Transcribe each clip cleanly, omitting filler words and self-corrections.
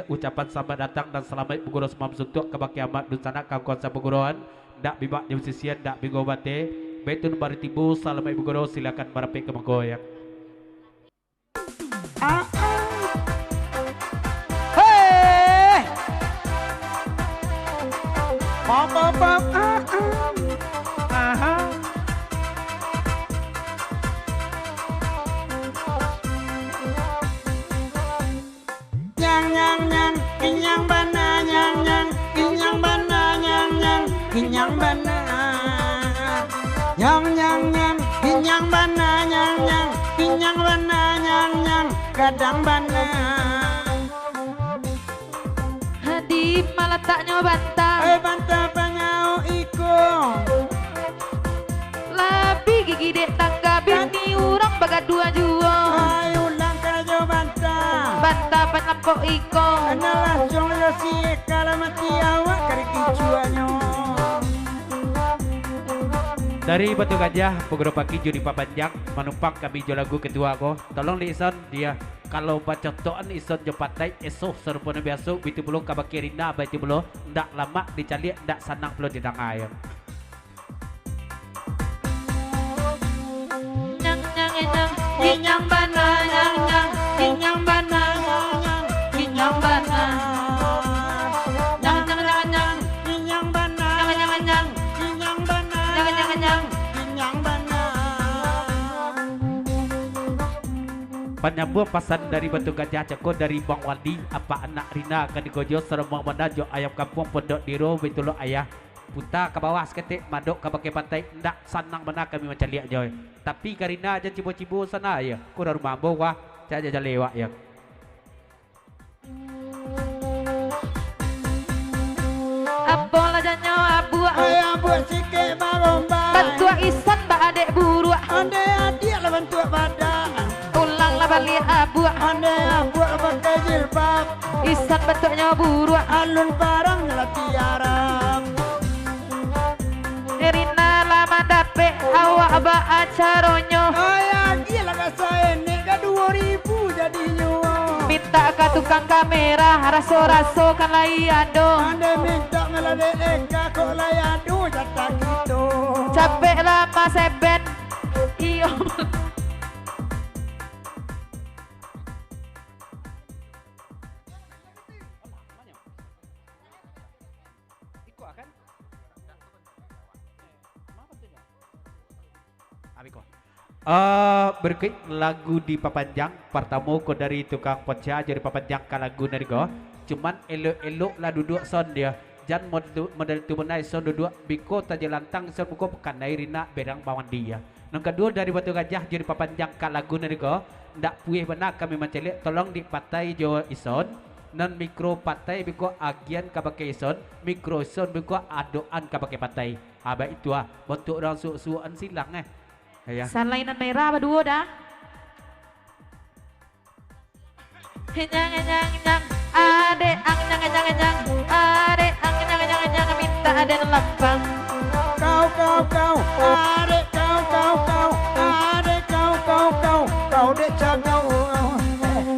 ucapan selamat datang dan selamat bergurau semam suntuk ke kiamat dusana kau kuasa berguruan ndak bibak di sisian ndak bigo bate betun bari tibu selamat bergurau silakan barapek ke menggoyak. Hey, pop pop pop, nyang nyang nyang, kinyang bana nyang nyang, kinyang bana nyang nyang, kinyang bana, nyang nyang nyang, kinyang bana nyang nyang, kinyang bana nyang nyang, kadang bana. Di malah tak bantah. Bantah pangau iko. Labi gigi dek tangga bini urang bagadua juo. Ayo langkah jo bantah. Bantah penampok iko. Ana langsung yo si kala mati awak kari kicuanyo. Dari Batu Gajah, Pegoro Pagi Judi Papanjang, menumpang kami jo lagu kedua ko. Tolong lisan dia. Kalau baca toan ison jepatai esoh serupana biasa bitu belum kabakirina baiti belum ndak lama dicali ndak sanang belum di tangan. Nyang nyang nyang, kinyang bana nyang nyang, kinyang bana nyang nyang, kinyang bana. Nyang nyang nyang nyang, Kinyang bana. nyang nyang nyang, Kinyang bana. nyang nyang nyang. Kinyang bana. Penyambung pesan dari Batu Gajah Ceko dari Bang Wandi apa anak Rina akan digojo seremang mana jo ayam kampung pondok diro betulo ayah puta ke bawah seketik madok ke pakai pantai ndak sanang mana kami macam lihat joy tapi Karina aja cibo-cibo sana ya kurang rumah bawa caja lewat ya. Apa lah janyo abu. Ayah buat sikit baromba. Bantua isan ba adek buru. Ande adik lah bantu badan. Ulang lah balik abu. Ande buat pakai jilbab. Isan bentuknya buru. Alun barang lah tiarap. Rina lama dapet awak ba acaronyo. Ayah dia lah kasa ini ke 2000 jadinya. Minta ke tukang kamera raso-raso kan lai ado. Ande minta ngelade eka kok layadu jatah gitu. Capek lama seben. Iyo. Berikut lagu di Papanjang pertama ko dari tukang poca jadi Papanjang ka lagu dari go cuman elok-elok lah duduk son dia jan model tu benai son duduk biko taja lantang son buko pekan dari Rina berang bawan dia yang kedua dari Batu Gajah jadi Papanjang ka lagu dari go ndak puih benak kami mencelik tolong dipatai jo ison non mikro patai biko agian ka pakai ison mikro ison biko adoan ka pakai patai aba itu bentuk orang suan silang ya. Salainan merah berdua dah. Nyang nyang nyang, ade ang nyang nyang nyang, ade ang nyang nyang nyang minta ada lapang. Kau ade kau, ade kau dek cakau.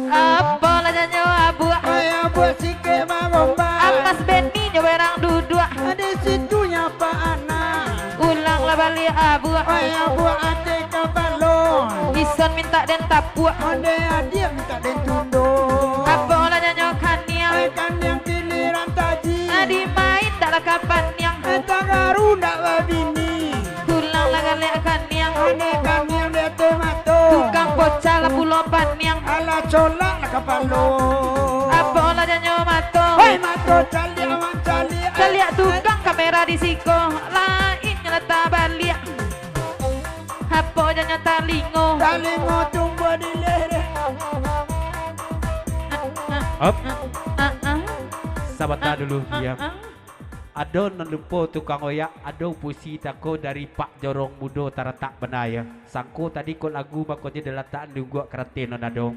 Apa lah janyo abu. Ayah buat sikit maromba. Atas beni nyewerang duduk. Ada situnya Pak Anak. Ulang lah balik abu. Ayah buat adik kabalon. Ison minta den tapuak. Ade adik minta den tunduk. Apa lah janyo kaniang. Kan yang giliran taji. Adi main tak lah kapan yang. Tangaru ndak bini. Ulang lah kali kaniang. Ade kan yang dia tomato. Tukang bocah lah pulau paniang. Ala colak lah kabalon. Apa lah janyo mato. Hei mato cali awan cali. Kaliak tukang kamera di siko. Lain nyata balik. Apa janyo talingo. Talingo tumbuh di leher. Up sahabat dulu ya. Ada nanlupo tukang oyak, ada puisi tako dari Pak Jorong Mudo taratak benaya. Sangko tadi kok lagu bakonya delataan juga keratin nado.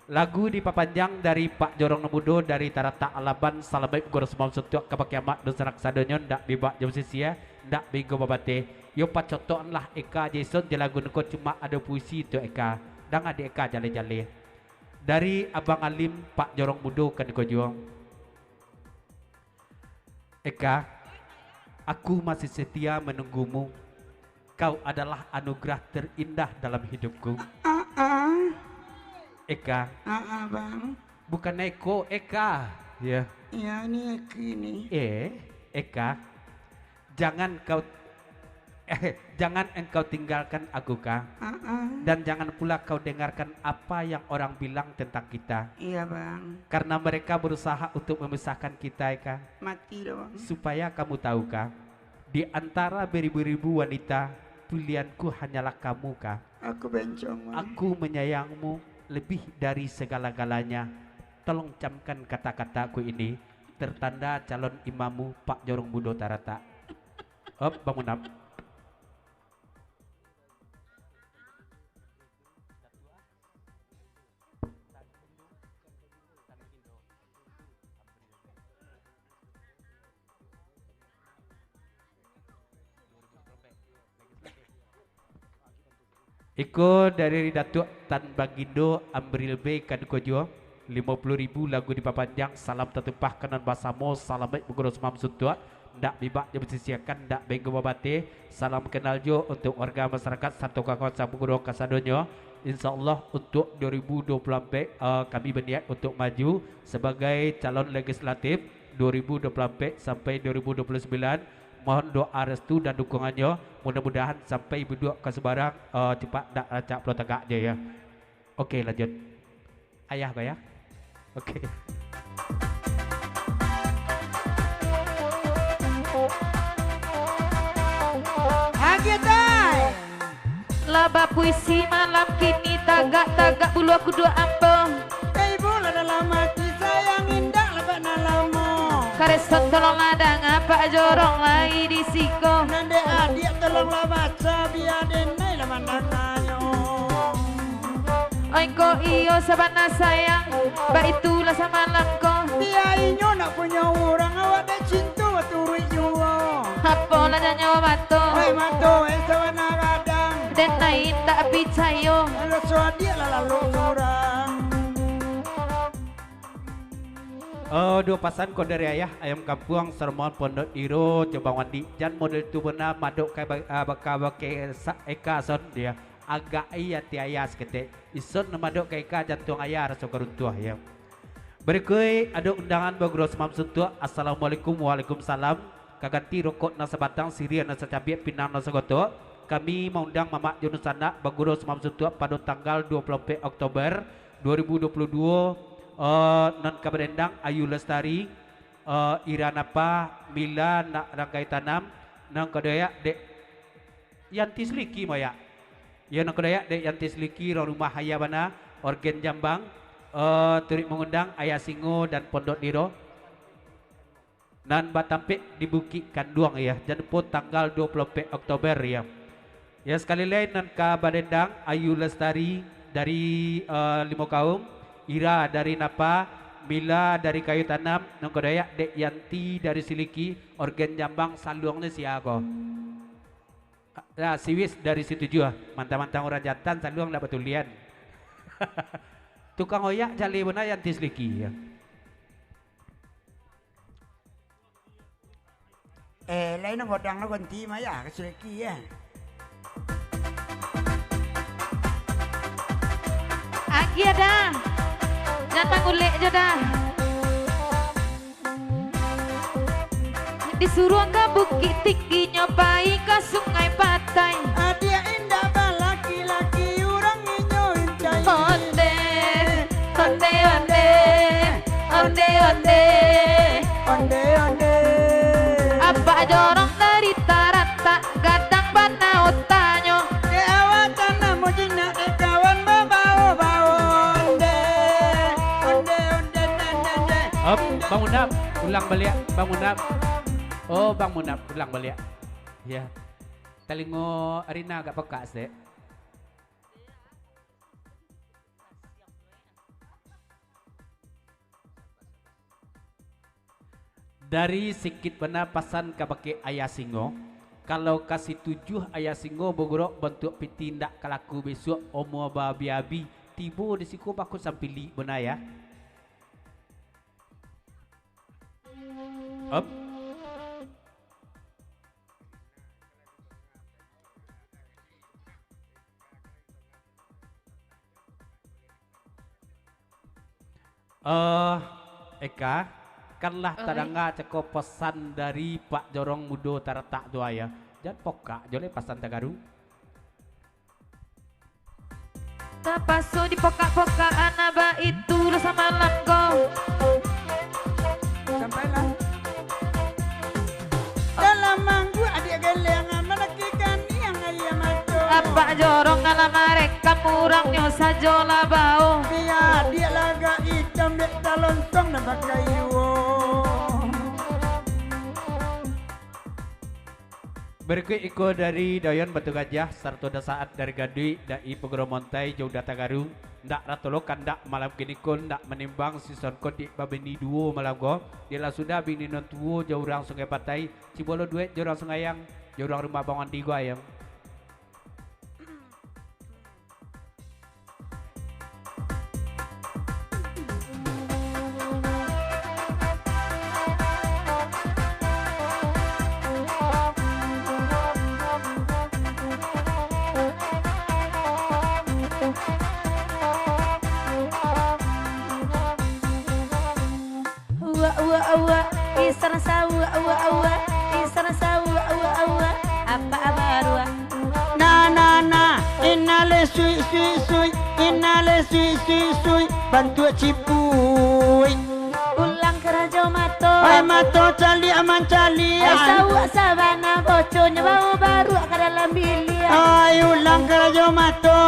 Lagu di Papanjang dari Pak Jorong Mudo dari taratak alaban salabaik gor semam suntuk kepakiamat dan sanak sadonyo ndak bibak jam sisia ndak bigo babate. Yo pacotoan lah Eka Jason je lagu neko cuma ada puisi tu Eka. Dang ada Eka jale-jale. Dari Abang Alim Pak Jorong Budo kan Kojong. Eka, aku masih setia menunggumu. Kau adalah anugerah terindah dalam hidupku. Eka, Bang. bukan Eko, Eka. Ya. Ya ini ini. Eka, jangan engkau tinggalkan aku, Kak. Dan jangan pula kau dengarkan apa yang orang bilang tentang kita. Iya, Bang. Karena mereka berusaha untuk memisahkan kita, Kak. Mati dong. Supaya kamu tahu, Kak, di antara beribu-ribu wanita, pilihanku hanyalah kamu, Kak. Aku bencong, Bang. Aku menyayangmu lebih dari segala-galanya. Tolong camkan kata-kataku ini, tertanda calon imammu Pak Jorong Budo Tarata. Bang Munab. Iko dari Datuk Tan Bagindo Ambril B Kadukojo 50.000 lagu di papanjang salam tetupah kanan basamo salam baik bugoro semam suntua ndak bibak je bersisiakan ndak benggo babate salam kenal jo untuk warga masyarakat satu kakot sabugoro kasadonyo insyaallah untuk 2024 kami berniat untuk maju sebagai calon legislatif 2024 sampai 2029. Mohon doa restu dan dukungannya. Mudah-mudahan sampai berdua ke sebarang cepat tak racak pulau tegak je ya. Oke lanjut. Ayah kau ya. Oke. Hagitai. Laba puisi malam kini tagak-tagak bulu aku dua ampung. Ibu dalam hati sayang indah lebat nalamo. Karesot tolong ladang apa jorong lagi di siko. Nande adik tolonglah baca biar denai lah mandanganyo. Oi ko iyo sabana sayang, ba itulah samalam ko. Dia inyo nak punya orang awak dah cinta turut jua. Apa lah nyawa mato. Oi mato sabana kadang. Dan lain tak percaya. Kalau suadik lah lalu orang. Dua pasan kau dari ayah ayam kampung sermon pondok diro coba wandi jan model tu benar madok kai baka eka son dia agak iya ti ayah sekete ison madok kai ka jantung ayah rasa keruntuah ya. Berikut ada undangan bagros mam suntua. Assalamualaikum waalaikumsalam. Kaganti rokok na sebatang sirian na secabik pinang na segoto. Kami mengundang Mamak Junusana bagros mam suntua pada tanggal 24 Oktober 2022. Non Kabendang Ayu Lestari Iranapa Mila nak rangkai tanam nang kedaya dek Yanti Seliki maya ya nang kedaya dek Yanti Seliki rumah Hayabana Organ Jambang turut mengundang Ayah Singo dan Pondok Diro nan Batampik di Bukit Kanduang ya janpun tanggal 24 Oktober ya sekali lain nan Kabendang Ayu Lestari dari Limo Kaum Ira dari Napa, Mila dari Kayu Tanam, Nongkodaya, Dek Yanti dari Siliki, Organ Jambang, Saluangnya siago. Nah, Siwis dari situ juga, mantang-mantang orang jantan, Saluang dapat tulian. Tukang oyak jali benar Yanti Siliki ya. Lain nak godang nak ganti maya keseliki ya. Agi ada. Jangan panggulek aja dah. Disuruh ke bukit tinggi nyobai ke sungai pantai. Dia indah laki-laki orang inyo intai. Onde, onde, onde, onde, onde, Onde onde. apa jorong dari tarata gadang bana otanyo. Ke awatan namo jinak kawan babao bao onde. Onde onde onde. Bang Munab, ulang balik Bang Munab. Oh Bang Munab, ulang balik. Ya. Telingo Arina agak peka sih. Dari sikit penapasan kabake Ayah Singo. Kalau kasih 7 Ayah Singo bogorok bentuk pitindak kalaku besok omo babi-abi tibo di siku bakun sampili benar ya. Up. Eka, kanlah tadanga ceko pesan dari Pak Jorong Mudo Taratak doa ya. Jangan poka, jole pesan Tagaru. Tapaso di poka-poka anaba itu sama langko. Sampailah. Dalam manggu adik gelengan menekikan yang ayam itu. Apa jorong ala mereka murangnya sajola bau. Biar dia laga hitam dek talontong dan pakai iwo. Berikut iko dari Dayon Batu Gajah Sarto Dasaat dari Gadui Dai Pegoro Montai Jauh Data Garu ndak ratolokan ndak malam kini kon ndak menimbang season kodik babeni duo malam go dia sudah bini non tuo jauh orang Sungai Patai Cibolo duet jauh orang Sungayang jauh orang Rumah Bangun Tigo ayam. Isana sawu awa isana sawu awa apa abarua Na inale sui inale sui bantu cipuy ulang kerajo mato ay mato cali aman calian sawu sabana boconya bau baru ke dalam bilia ay ulang kerajo mato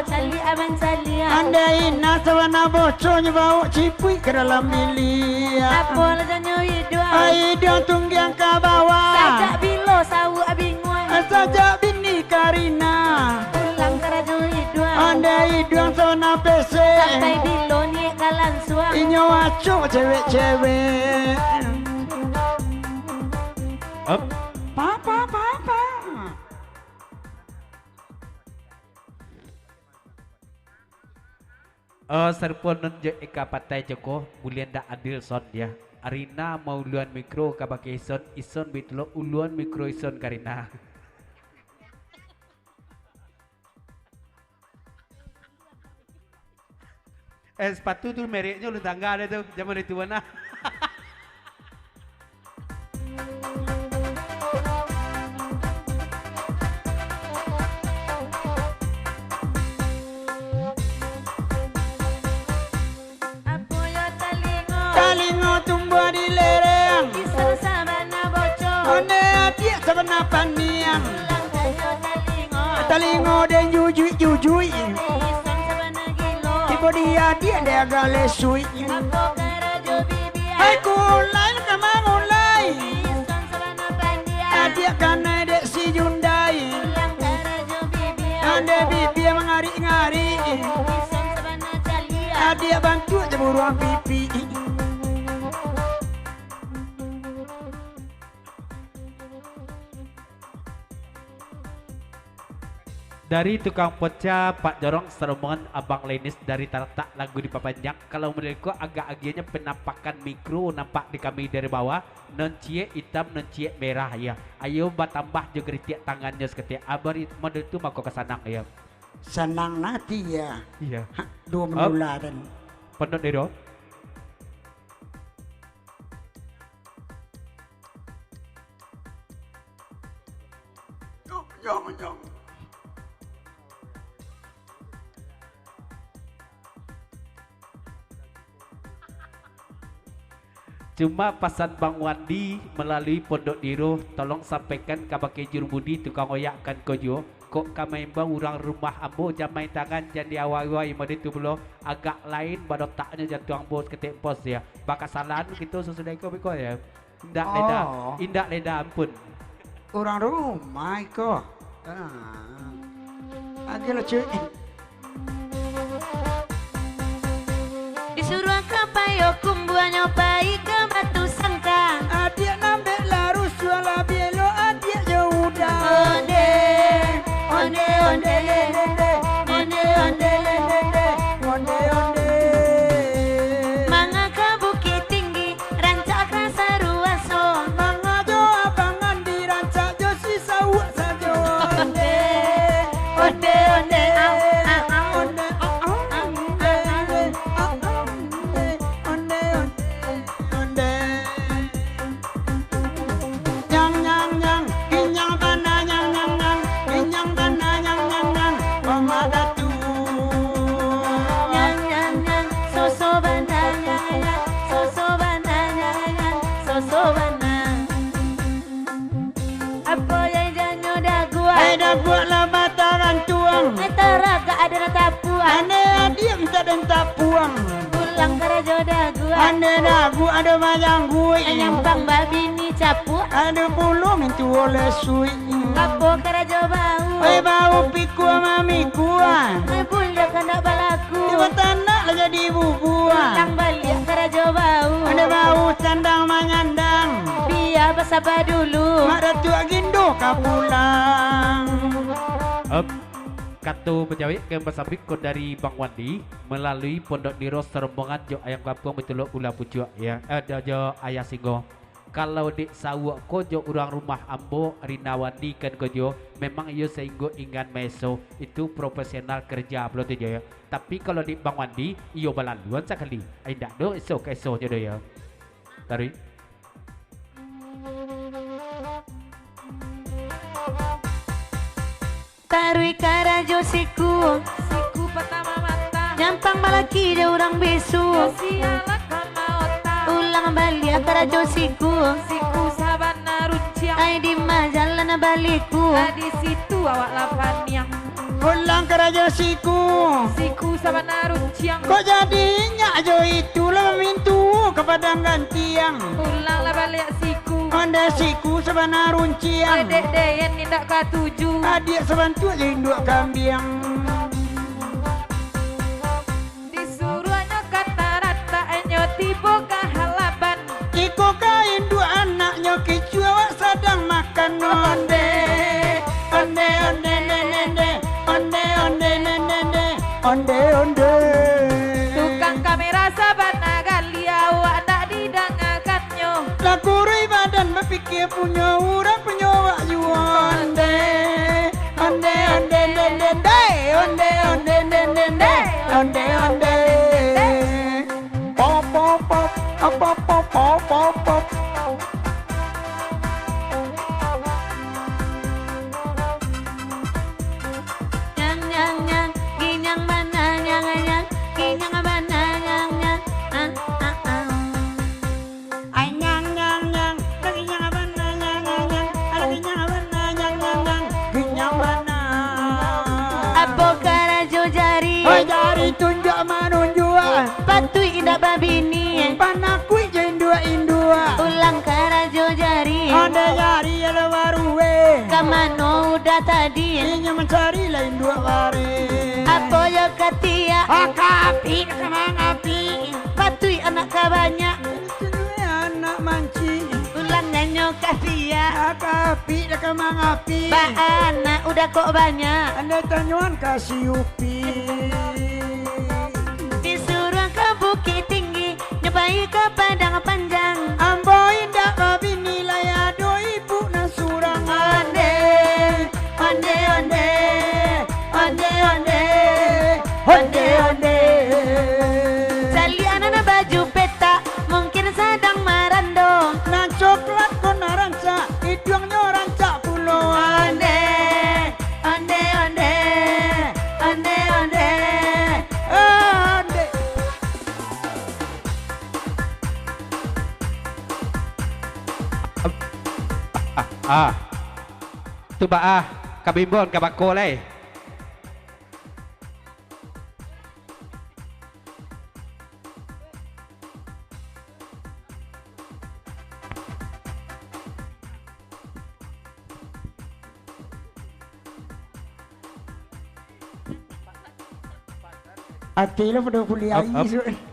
cali aman calian andai na sawana boconya bau cipuy ke dalam bilia apa lajanyo hidua ay dia tunggiang ke bawah sajak bilo sawu abingwan saja bini Karina ulang kerajo hidua andai dia sawana pese sampai bilo ni kalan suang inyo waco cewek-cewek Up. Papa Serpon je Eka Patai Joko bulian dak adil son dia. Arina mau uluan mikro kabake ison bitlo uluan mikro ison Karina. Sepatu tuh mereknya lu tangga ada tuh zaman itu mana. Talingo tumbuh di lereng isana sabana boco One adik sabana paniang ulang kerajo Talingo dan jujui isan sabana gilo Tiba dia dia gale sui apa kerajo bibia Hai kulai kamang ulai isan sabana pandia Adik kana dek si Hyundai ulang kerajo bibia Ande bibi mengari-ngari isan sabana calia Adik bantu jemuruan pipi Dari tukang poca Pak Jorong serombongan Abang Lenis dari Taratak lagu di Papanjang. Kalau menurutku agak agianya penampakan mikro nampak di kami dari bawah. Non cie hitam, non cie merah ya. Ayo batambah juga ritiak tangannya seketika. Abang model itu mako kesanang ya. Senang nanti ya Iya. Dua menularan Pendot dero. Jangan Cuma pesan Bang Wandi melalui Pondok Diro, tolong sampaikan kabake jurumudi tukang oyakkan kojo. Kok kamembang orang rumah ambo jamai tangan jadi awal-awal imadi tu belum agak lain badotaknya jatuh ambo ketik pos ya. Baka salan gitu sesudah itu biko ya. Indak leda, indak leda ampun. Orang rumah kok. Aja lo cuy. disuruh ke payo kumbuan nyobai ke batu sangka Adik nambah larus suala bielo adik jauh dah. onde onde onde onde onde dan tak puang. Pulang karajo dagu. Ande dagu ada mayang gui. Nyampang babi ni capu. Ada bulu mintu oleh sui. Kapo karajo bau. Oi bau piku mami kuah. Ai bulda kana balaku. Tiba tanah lah jadi bubuah. Pulang balik karajo bau. Ada bau candang mangandang. Biar bersabar dulu. Mak Datuk Agindo kau pulang. Katu menjawab ke bersabik ko dari Bang Wandi melalui Pondok Niro Serombongan jo ayam kampung betul ulah pucuk ya. Jo ayah singgo. Kalau di sawak ko jo orang rumah ambo Rina Wandi kan ko jo memang iyo sehingga ingan meso itu profesional kerja belum tu jo ya. Tapi kalau di Bang Wandi iyo balaluan sekali. Ai ndak do esok jo do ya. Tari. Tarui karajo siku. Siku pertama mata. Nyampang malaki dia orang besu. Siala kama ota. Ulang balik karajo siku. Siku sabana runciang. Ai di majalah baliku. Di situ awak lapan yang. Pulang ke Raja Siku. Siku sabana runciang. Kok jadinya jo itulah mintu kepada gantiang. Pulang lah balik siku. Anda siku sabana runciang. Adek deyen nindak katuju. Adik sebantu aja induk kambing. Disuruhnya kata rata enyo tibo ke halaban. Iko kain dua anaknya kicu awak sedang makan onde. Onde onde nende. Onde onde nende. Onde onde. Tukang kamera sabana gali awak tak didangakannya. Lakuri badan berpikir punya orang punya awak onde. Onde onde nende. Onde onde nende. Onde onde. Pop pop pop. Pop pop pop pop pop. Nyang nyang nyang. Ginyang mana nyang nyang. Ginyang mana nyang nyang. Ah ah ah. Ay nyang nyang nyang. Lagi nyang abana nyang nyang nyang. Lagi nyang abana nyang nyang nyang. Ginyang bana. Apo karajo jari. Oi jari tunjuk manunjua. Patui indah babini. Panakui jendua indua. Ulang karajo jari. Anda jari ala waruwe. Kamano udah tadi. Inya mencari lain dua wari. Apo yo katia. Akapi kemang api. Patui anak kabanya. Itu anak manci. Ulang nyanyo katia. Akapi kemang api. Ba anak udah kok banyak. Anda tanyuan kasih upi. Disuruh ke bukit tinggi. Nyobai ke padang panjang. Ambo indah babi nilai ado ibu nasurang ande. Onde onde. Onde onde. Onde onde. Sali anak baju peta. Mungkin sedang marando. Nah coklat kona ranca. Hidungnya ranca pulau ande. Onde onde. Onde onde. Onde. Tu ba kabimbon kabako lay. Hati lo pada kuliah Up, up. ini.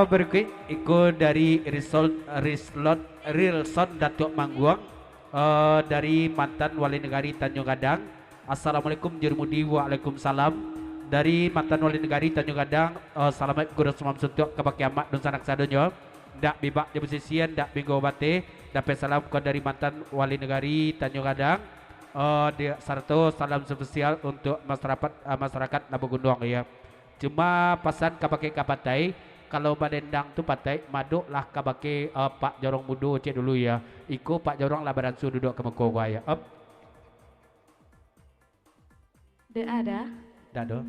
Berikut ikut dari Rilson Datuk Mangguang dari mantan wali negari Tanjung Gadang. Assalamualaikum Jurmudi. Waalaikumsalam. Dari mantan wali negari Tanjung Gadang. Selamat guru semam suntuk kabak kiamat dan sanak sadonyo. Dak bibak di pesisian dak bingo bate. Dapat salam kau dari mantan wali negari Tanjung Gadang. Sarto salam spesial untuk masyarakat Labu Gunung ya. Cuma pesan kabake kapatai kalau badendang tu patai maduk lah kabake Pak Jorong Mudo cek dulu ya. Iko Pak Jorong lah baransu duduk ke meko gua ya. Up. De ada. Dado.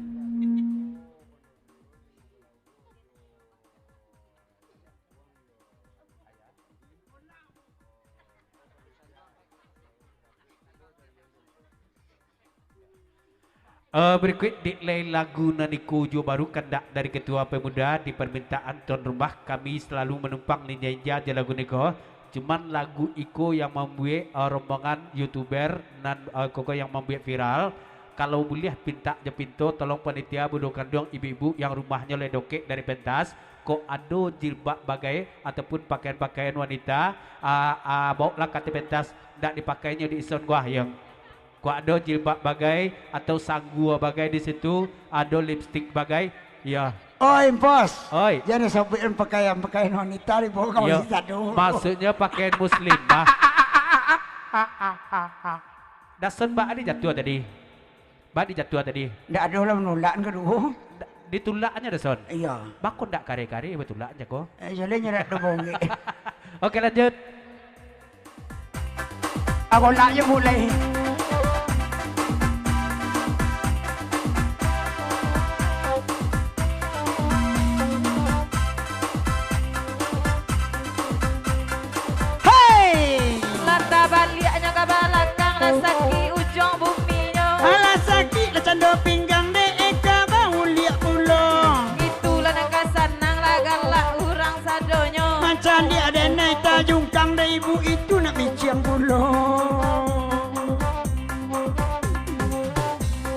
Berikut delay lagu Naniku Jo baru kandak dari Ketua Pemuda di permintaan tuan rumah. Kami selalu menumpang ninja di lagu niko. Cuman lagu Iko yang membuat rombongan YouTuber dan koko yang membuat viral. Kalau boleh pinta je pintu tolong panitia bodoh kandung ibu-ibu yang rumahnya ledoke dari pentas. Kok ado jilbab bagai ataupun pakaian-pakaian wanita bawalah kata pentas ndak dipakainya di ison gua yang kok ada jilbab bagai atau sanggu bagai di situ, ada lipstick bagai, ya. Oi bos, Oi, jangan sampein pakaian wanita di bawah kamu ya. bisa dulu. Maksudnya pakaian muslim, bah. Dasan mbak ada jatuh tadi, mbak di jatuh tadi. Nggak ada lah menolak ke dulu. Ditulaknya dasan. Iya. Bakon ndak kare-kare betulaknya kok. Jadi nyerak dobongi. Oke lanjut. Aku naknya mulai. Lata baliknya ke belakang Lasaki ujung buminya Alasaki la cando pinggang de eka bau liak pulang. Itulah nangka sanang lagalak urang sadonyo Macam dia ada naik tajungkang de ibu itu nak biciang pulang.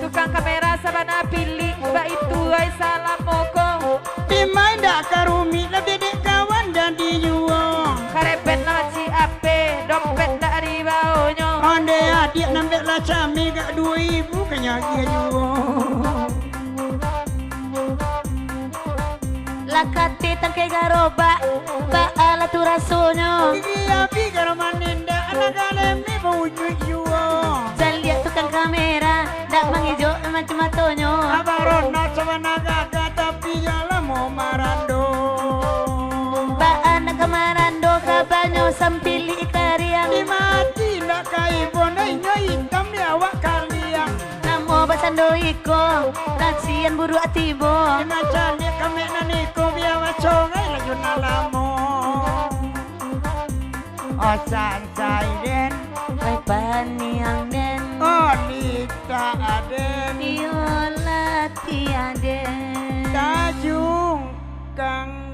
Tukang kamera sabana pilih Mbak itu ay salah moko Di main dak karumi lebih dek kawan dan dijual. Karepet na ci ape Dompet na di bawonyo Ande adik nambah lah cami gak 2,000 kenyaki jual. Lakati tangke garoba baala tu rasonyo Gigi api karo maninda anak alemi bau jual. Jalia tukang kamera dak mangijo macam matonyo Abarona sama naga tapi jalan mau marando. baana kamarando kabanyo sampili ikariang Di mati nak kai bonainya hitam di awak kalian. namo basando iko laksian buru atibo Di macam dia kami naniko biar macongai lagi nalamo. Oh sansaiden, Ay paniang den oh nita aden, Iola tiade tajung kang